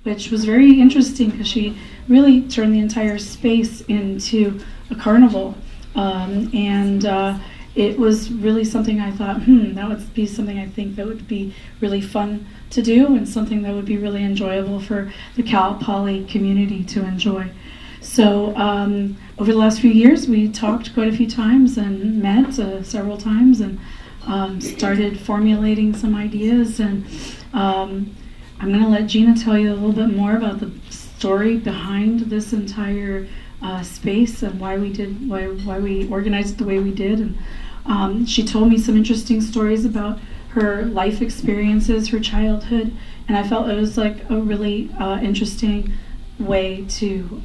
which was very interesting because she really turned the entire space into a carnival. It was really something I thought, that would be something I think that would be really fun to do and something that would be really enjoyable for the Cal Poly community to enjoy. So over the last few years, we talked quite a few times and met several times and started formulating some ideas. And I'm going to let Gina tell you a little bit more about the story behind this entire space and why we organized it the way we did. And she told me some interesting stories about her life experiences, her childhood, and I felt it was like a really interesting way to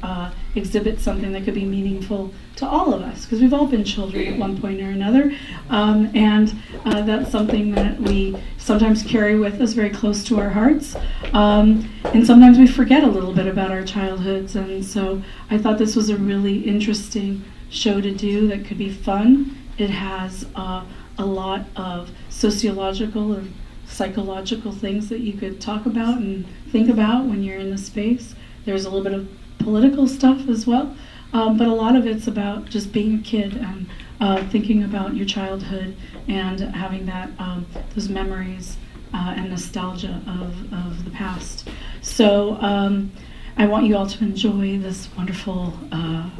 exhibit something that could be meaningful to all of us, because we've all been children at one point or another, and that's something that we sometimes carry with us very close to our hearts, and sometimes we forget a little bit about our childhoods. And so I thought this was a really interesting show to do that could be fun. It has a lot of sociological and psychological things that you could talk about and think about when you're in the space. There's a little bit of political stuff as well, but a lot of it's about just being a kid and thinking about your childhood and having that those memories and nostalgia of the past. So I want you all to enjoy this wonderful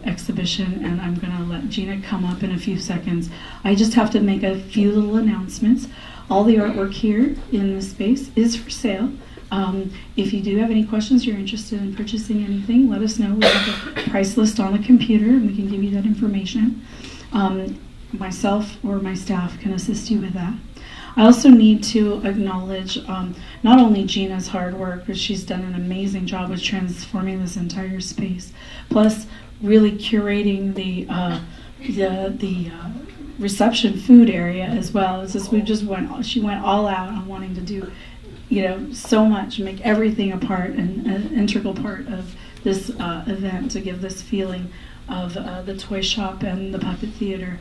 exhibition, and I'm going to let Gina come up in a few seconds. I just have to make a few little announcements. All the artwork here in the space is for sale. If you do have any questions, you're interested in purchasing anything, let us know. We have a price list on the computer, and we can give you that information. Myself or my staff can assist you with that. I also need to acknowledge not only Gina's hard work, but she's done an amazing job with transforming this entire space, plus really curating the reception food area as well. It's just she went all out on wanting to do so much, make everything a part and an integral part of this event to give this feeling of the toy shop and the puppet theater.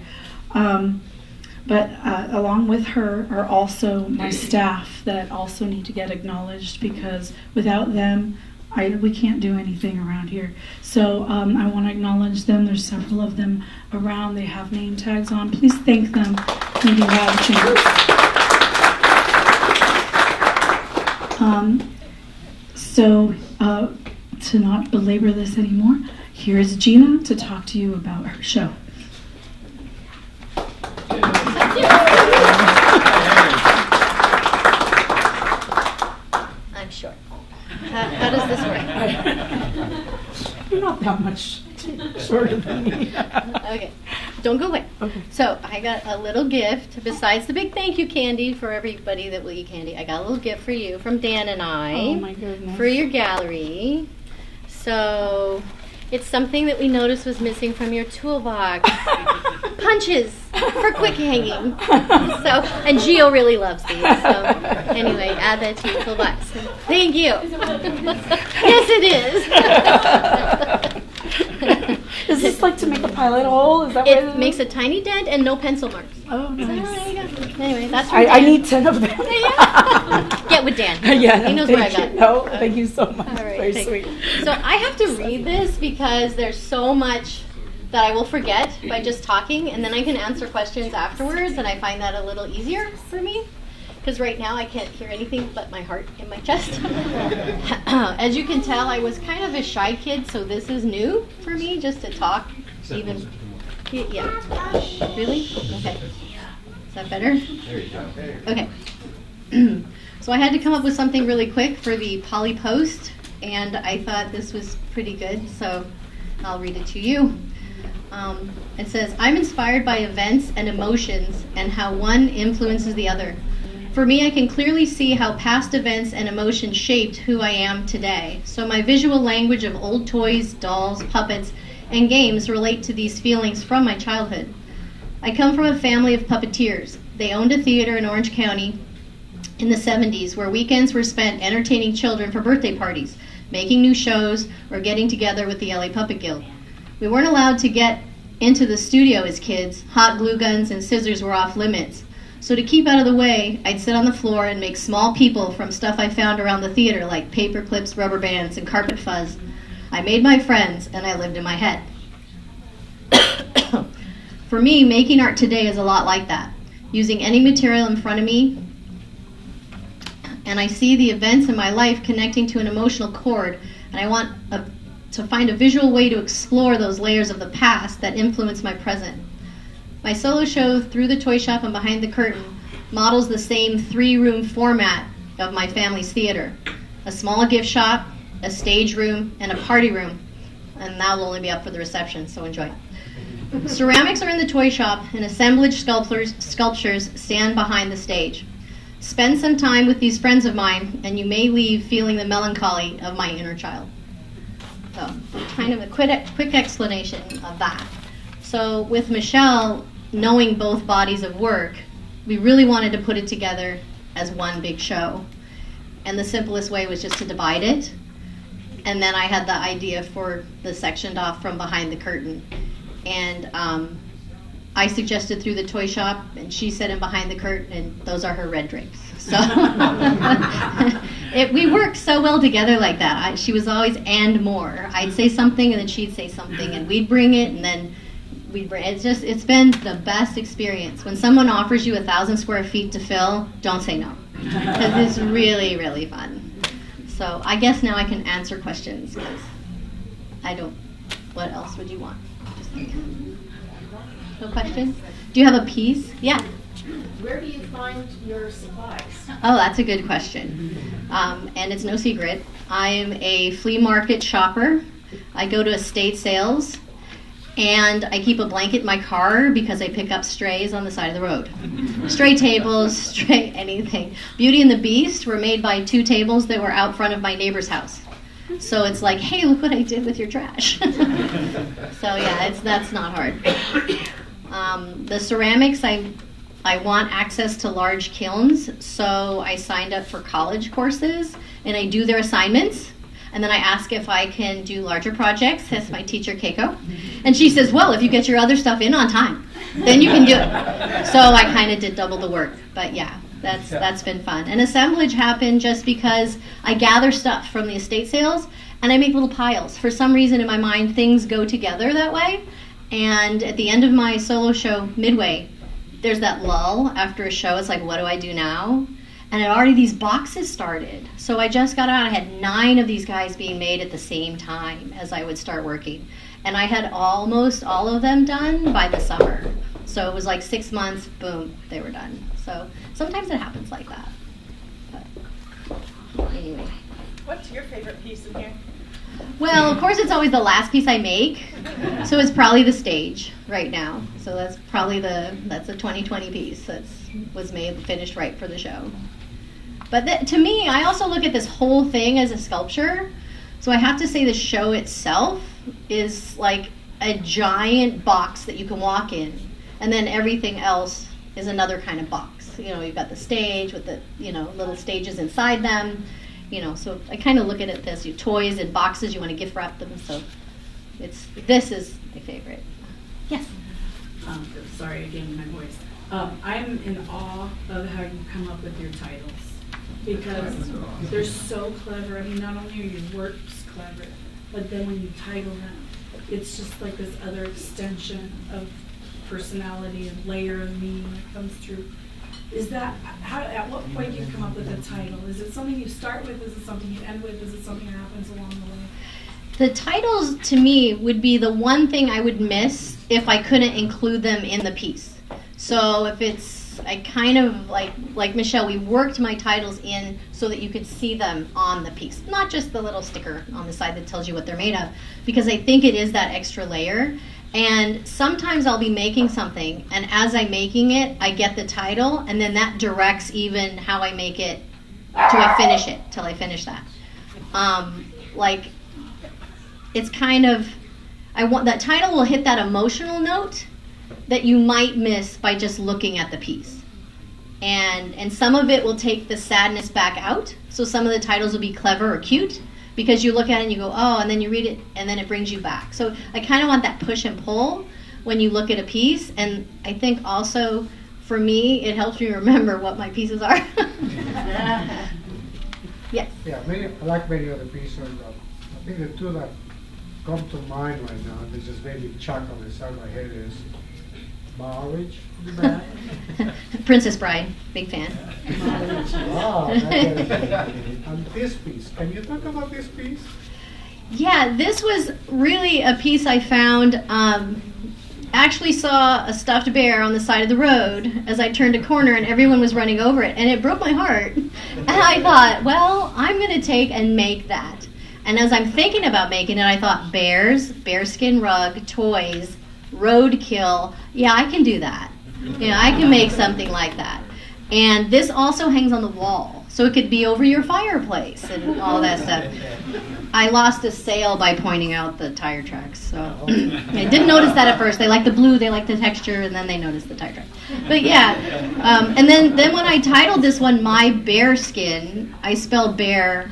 But along with her are also my staff that also need to get acknowledged, because without them, we can't do anything around here. So I want to acknowledge them. There's several of them around. They have name tags on. Please thank them when you have a chance. To not belabor this anymore, here's Gina to talk to you about her show. I'm short. How does this work? You're not that much shorter than me. Okay. Don't go away. Okay. So I got a little gift, besides the big thank you candy for everybody that will eat candy. I got a little gift for you from Dan and I. Oh my goodness. For your gallery. So it's something that we noticed was missing from your toolbox. Punches for quick hanging. And Gio really loves these. So anyway, add that to your toolbox. Thank you. Yes, it is. Is this like to make a pilot hole? Is that what it makes a tiny dent and no pencil marks. Oh, nice. So, there you go. Anyway, that's from I need 10 of them. Get with Dan. Yeah, he knows where I got. No, thank you so much. All right, very sweet. So I have to read this because there's so much that I will forget by just talking, and then I can answer questions afterwards, and I find that a little easier for me. Because right now I can't hear anything but my heart in my chest. As you can tell, I was kind of a shy kid, so this is new for me, just to talk. Even, yeah. Really? Okay. Is that better? There you go. Okay. So I had to come up with something really quick for the Poly Post, and I thought this was pretty good, so I'll read it to you. It says, I'm inspired by events and emotions and how one influences the other. For me, I can clearly see how past events and emotions shaped who I am today. So my visual language of old toys, dolls, puppets, and games relate to these feelings from my childhood. I come from a family of puppeteers. They owned a theater in Orange County in the 70s where weekends were spent entertaining children for birthday parties, making new shows, or getting together with the LA Puppet Guild. We weren't allowed to get into the studio as kids. Hot glue guns and scissors were off limits. So to keep out of the way, I'd sit on the floor and make small people from stuff I found around the theater, like paper clips, rubber bands, and carpet fuzz. I made my friends, and I lived in my head. For me, making art today is a lot like that. Using any material in front of me, and I see the events in my life connecting to an emotional chord, and I want to find a visual way to explore those layers of the past that influence my present. My solo show, Through the Toy Shop and Behind the Curtain, models the same 3-room format of my family's theater. A small gift shop, a stage room, and a party room. And that'll only be up for the reception, so enjoy. Ceramics are in the toy shop, and assemblage sculptures stand behind the stage. Spend some time with these friends of mine, and you may leave feeling the melancholy of my inner child. So, kind of a quick explanation of that. So, with Michelle, knowing both bodies of work, we really wanted to put it together as one big show. And the simplest way was just to divide it. And then I had the idea for the sectioned off from Behind the Curtain. And I suggested Through the Toy Shop, and she said in Behind the Curtain, and those are her red drapes. So we worked so well together like that. She was always and more. I'd say something, and then she'd say something, and we'd bring it, and then we'd bring it. It's been the best experience. When someone offers you 1,000 square feet to fill, don't say no, because it's really, really fun. So I guess now I can answer questions, because what else would you want? No questions? Do you have a piece? Yeah. Where do you find your supplies? Oh, that's a good question. And it's no secret. I am a flea market shopper. I go to estate sales, and I keep a blanket in my car because I pick up strays on the side of the road. Stray tables, stray anything. Beauty and the Beast were made by 2 tables that were out front of my neighbor's house. So it's like, hey, look what I did with your trash. So yeah, that's not hard. The ceramics, I want access to large kilns, so I signed up for college courses, and I do their assignments, and then I ask if I can do larger projects. That's my teacher, Keiko. And she says, well, if you get your other stuff in on time, then you can do it. So I kind of did double the work, but yeah. That's been fun. And assemblage happened just because I gather stuff from the estate sales and I make little piles. For some reason in my mind, things go together that way. And at the end of my solo show, midway, there's that lull after a show. It's like, what do I do now? And already these boxes started. So I just got out. I had 9 of these guys being made at the same time as I would start working. And I had almost all of them done by the summer. So it was like 6 months, boom, they were done. So sometimes it happens like that. But anyway. What's your favorite piece in here? Well, of course, it's always the last piece I make. So it's probably the stage right now. So that's probably that's a 2020 piece that was finished right for the show. But to me, I also look at this whole thing as a sculpture. So I have to say the show itself is like a giant box that you can walk in. And then everything else is another kind of box. You've got the stage with the, little stages inside them. So I kind of look at it this, toys and boxes, you want to gift wrap them. So this is my favorite. Yes? Sorry again, my voice. I'm in awe of how you come up with your titles because they're so clever. I mean, not only are your works clever, but then when you title them, it's just like this other extension of personality and layer of meaning that comes through. Is that at what point do you come up with a title? Is it something you start with? Is it something you end with? Is it something that happens along the way? The titles to me would be the one thing I would miss if I couldn't include them in the piece. So if I kind of like Michelle, we worked my titles in so that you could see them on the piece, not just the little sticker on the side that tells you what they're made of, because I think it is that extra layer. And sometimes I'll be making something, and as I'm making it, I get the title, and then that directs even how I make it till I finish that. It's kind of, that title will hit that emotional note that you might miss by just looking at the piece. And some of it will take the sadness back out, so some of the titles will be clever or cute, because you look at it and you go, oh, and then you read it, and then it brings you back. So I kind of want that push and pull when you look at a piece. And I think also for me, it helps me remember what my pieces are. Yes. Yeah, I like many other pieces. I think the two that come to mind right now, they just made me chuckle inside my head is Marriage. Princess Bride, big fan. Wow, and this piece. Can you talk about this piece? Yeah, this was really a piece I found. Actually saw a stuffed bear on the side of the road as I turned a corner and everyone was running over it, and it broke my heart. And I thought, well, I'm going to take and make that. And as I'm thinking about making it, I thought bears, bearskin rug, toys, roadkill. Yeah, I can do that. I can make something like that. And this also hangs on the wall, so it could be over your fireplace and all that stuff. I lost a sale by pointing out the tire tracks, so I didn't notice that at first. They like the blue, they like the texture, and then they noticed the tire tracks. But yeah, and then when I titled this one "My Bear Skin," I spelled bear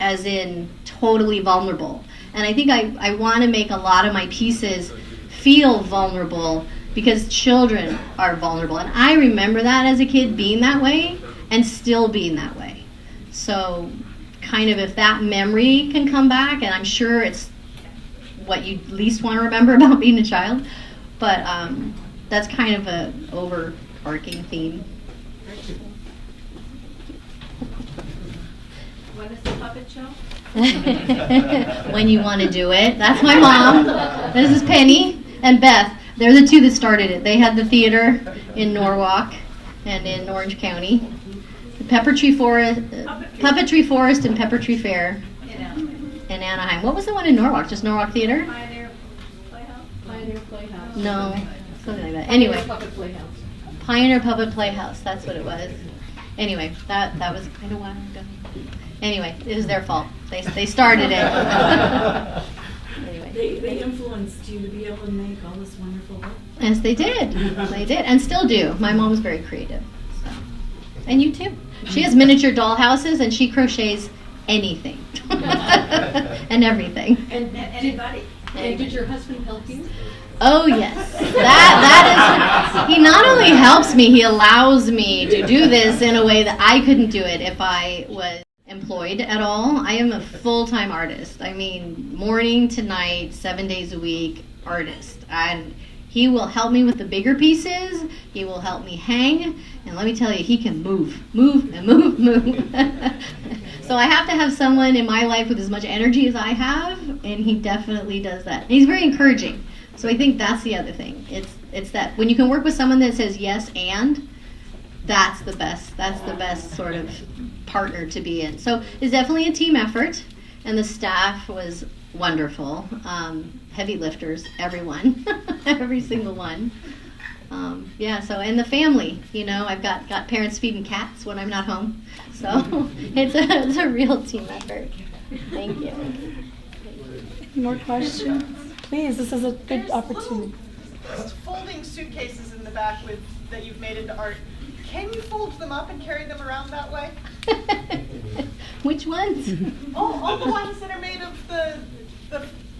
as in totally vulnerable. And I think I want to make a lot of my pieces feel vulnerable because children are vulnerable. And I remember that as a kid being that way and still being that way. So kind of if that memory can come back, and I'm sure it's what you least want to remember about being a child, but that's kind of a overarching theme. When is the puppet show? When you want to do it. That's my mom. This is Penny and Beth. They're the two that started it. They had the theater in Norwalk and in Orange County. The Puppetry Forest and Peppertree Fair in Anaheim. What was the one in Norwalk? Just Norwalk Theater? Pioneer Playhouse. No, something like that. Anyway, Puppet Playhouse. Pioneer Puppet Playhouse. That's what it was. Anyway, that was quite a while ago. Anyway, it was their fault. They started it. Anyway. They influenced you to be able to make all this wonderful work. Yes, they did. They did, and still do. My mom's very creative. So. And you too. She has miniature doll houses, and she crochets anything and everything. And anybody? And did your husband help you? Oh yes, that is. He not only helps me, he allows me to do this in a way that I couldn't do it if I was employed at all. I am a full-time artist. I mean, morning to night, 7 days a week, artist. And he will help me with the bigger pieces. He will help me hang. And let me tell you, he can move. So I have to have someone in my life with as much energy as I have, and he definitely does that. And he's very encouraging. So I think that's the other thing. It's that when you can work with someone that says yes and, that's the best. That's the best sort of partner to be in. So it's definitely a team effort, and the staff was wonderful. Heavy lifters, everyone, every single one. Yeah. So and the family. I've got parents feeding cats when I'm not home. So it's a real team effort. Thank you. More questions? Please, this is a good opportunity. There's folding suitcases in the back that you've made into art. Can you fold them up and carry them around that way? Which ones? All the ones that are made of the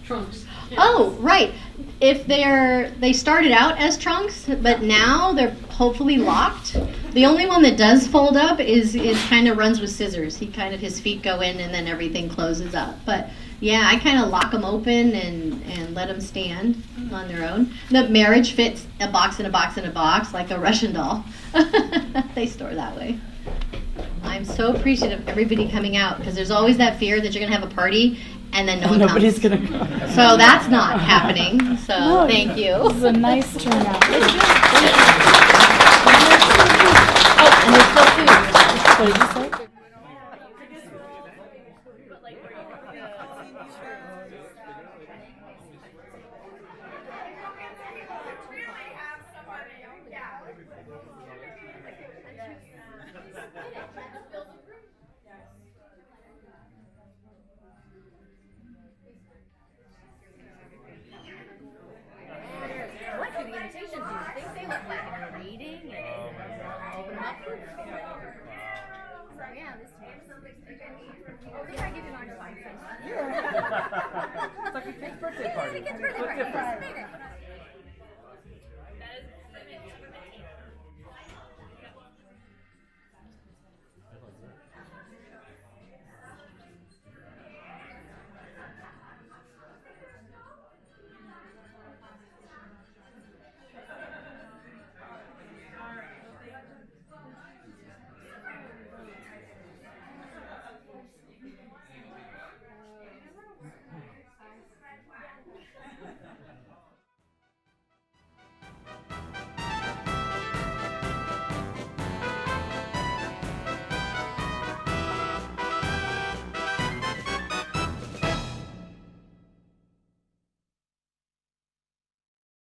Trunks. Yes. Oh, right. If they started out as trunks, but now they're hopefully locked. The only one that does fold up is kind of runs with scissors. His feet go in and then everything closes up. But yeah, I kind of lock them open and let them stand on their own. The marriage fits a box in a box in a box like a Russian doll. They store that way. I'm so appreciative of everybody coming out because there's always that fear that you're going to have a party and then no one Nobody's comes. Gonna come. So that's not happening. So No, thank you. This is a nice turnout. Oh, and there's still food. What did you say? What do the invitations do? I think they look like a reading and open them up. Yeah, this oh, they might give you an art find. It's like a kid's birthday party. It's a kid's birthday party.